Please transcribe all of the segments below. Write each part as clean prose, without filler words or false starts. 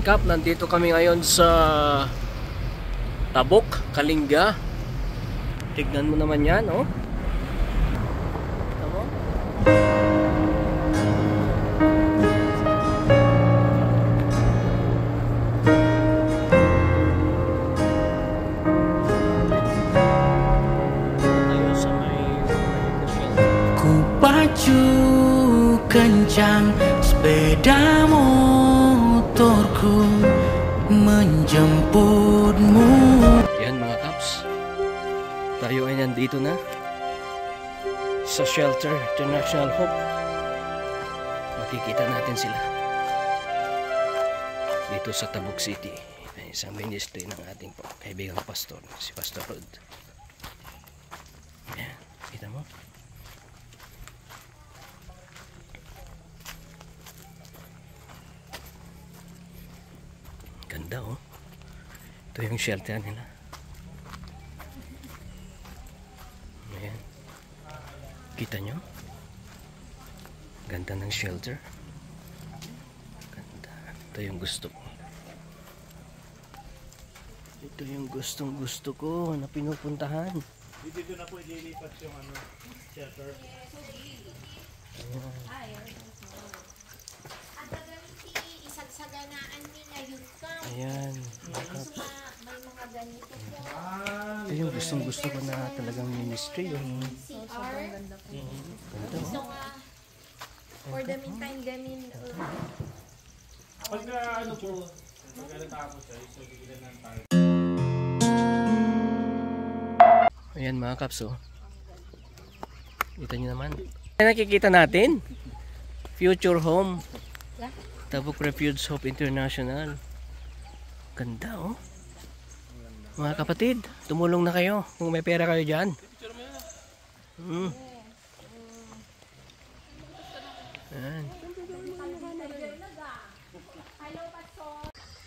Kap, nandito kami ngayon sa Tabok, Kalinga. Tignan mo naman yan, oh. Tama? Tayo sa may Kupacu kencang sepeda motorku menjemputmu. Yan mga Kaps, tayo ay nandito na sa Shelter International Hope. Makikita natin sila dito sa Tabuk City. Isang ministry ng ating kaibigang pastor, si Pastor Rod. Yan, kita mo? Ganda, oh. Ito yung shelter nila. Ayan. Kita nyo? Ganda ng shelter. Ganda. Ito yung gusto ko. Ito yung gustong gusto ko na pinupuntahan. Dito na po ililipat yung shelter. Ayan. May mga ganito po. Ito yung gustong gusto ko na talagang ministry. Yung CR. ganda, So, oh. for the meantime, ganin. Pagka pagka natapos siya, so bigyan lang tayo. Ayan mga Kaps, oh. Kita nyo naman. Nakikita natin Future Home, Tabuk Refuge Hope International. Ganda, oh. Mga kapatid, tumulong na kayo kung may pera kayo dyan. Ayan.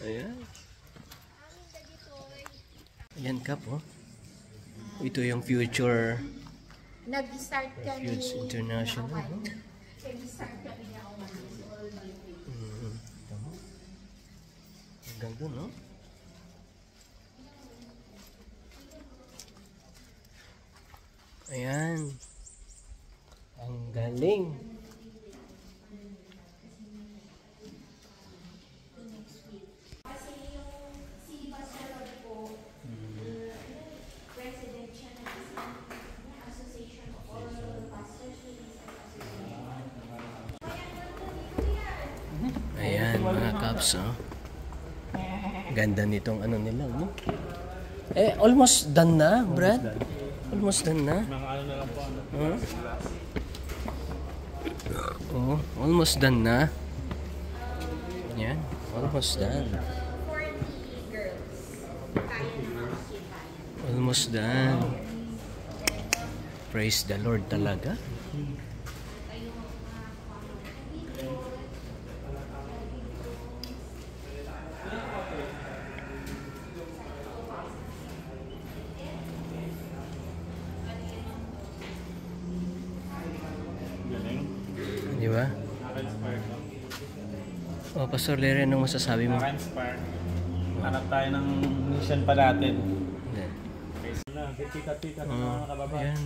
Ayan. Ayan, Kap, oh. Ito yung Future Nag-start kami. Refuge International, oh. Nag-start kami na Hanggang dun, no? Ayan. Ang galing. Ayan mga Kaps, oh. Ganda nitong ano nila, no? Almost done na, Brad. Almost done na. Mga na lang po. Huh? Oh, almost done na. Yan, almost done. 40 girls. Kaya na makikita. Almost done. Praise the Lord talaga. Galing. Di ba? Naka-inspire ko. Oh, Pastor Lere, anong masasabi mo? Naka-inspire. Hanap tayo ng mission pa natin. Yan. Na, kita-kita ng mga kababa. Ayan.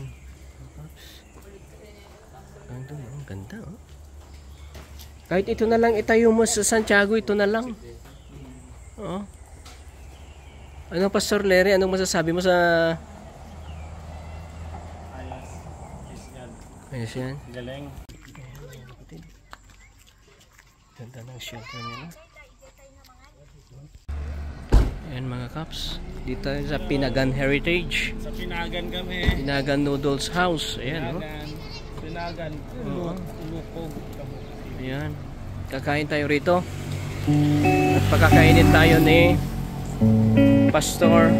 Ganda, oh. Ganda, oh. Kahit ito na lang itayo mo sa Santiago, ito na lang. Oh. Ano, Pastor Lere, anong masasabi mo sa... Ayos. Yes, yan. Ayos yan. Galing. Ganda ng shelter nila. Ayan mga Kaps. Dito sa Pinagan Heritage. Sa Pinagan kami. Pinagan Noodles House. Ayan, oh. Pinagan. Lukog. Ayan. Kakain tayo rito. At pagkakainin tayo ni Pastor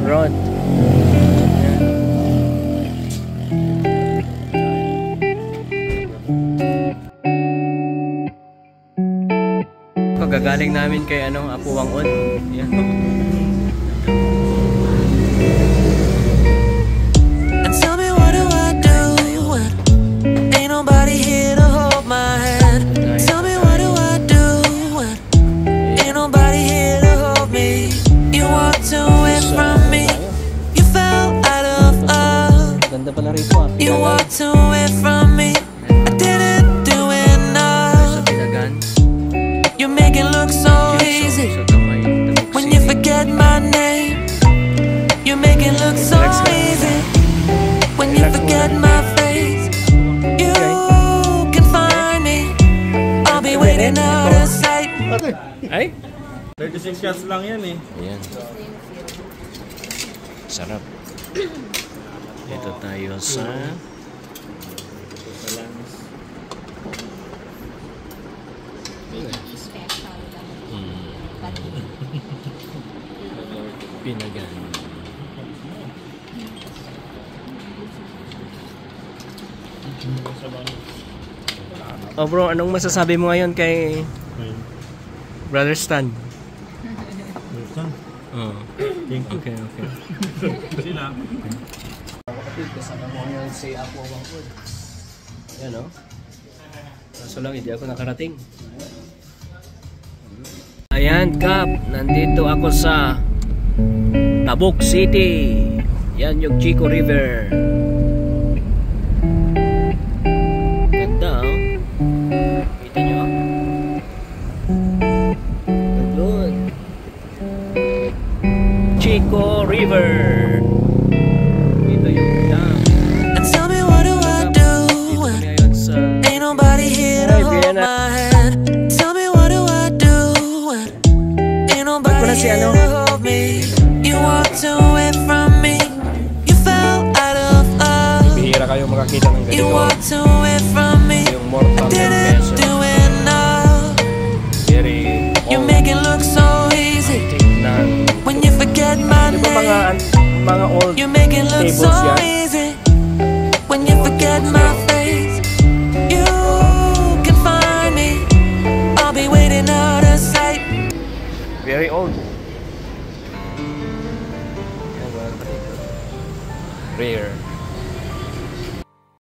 Rod. Ayan. Pagkagaling namin kay Apu Wangon. Ayan. And tell me, what do I do when ain't nobody here to hold my hand? Tell me, what do I do when ain't nobody easy. Sa Tamay, Tabuk When you City. forget my name, you make it look so Relax ka. easy. When you Relax forget muna. my face, you can find me. I'll be waiting out of sight. Ay? 36 shots lang yan eh. Ayan. Sarap. Ito tayo sa Special lang. Pinagan. Oh bro, anong masasabi mo ngayon kay Brother Stan? Oh. Thank you. Okay, okay. Sila. Kapatid, kasama mo ngayon si Apo Wangkod. Yan o. Kaso lang, hindi ako nakarating. Ayan, Kap. Nandito ako sa Tabuk City. Yan yung Chico River. Ganda, oh. Kita nyo, oh. Doon. Chico River. Ito yung dam. And tell me what do I do Dito when kami ngayon sa ain't nobody here to Ay, hold Vienna. my hand? Tell me what do I do when ain't nobody si here ano? to hold me? You walked away from me. You fell out of love. bihira kayo makakita ng You ganito. walked away from me. Yung mortal Didn't peso. do enough. Very You old make it look so easy na. when you forget my Di ba name. mga old You make it look so tables yan? easy when you forget my face. You can find me. I'll be waiting out of sight. Very old. Yan, mga kapatid. Rare.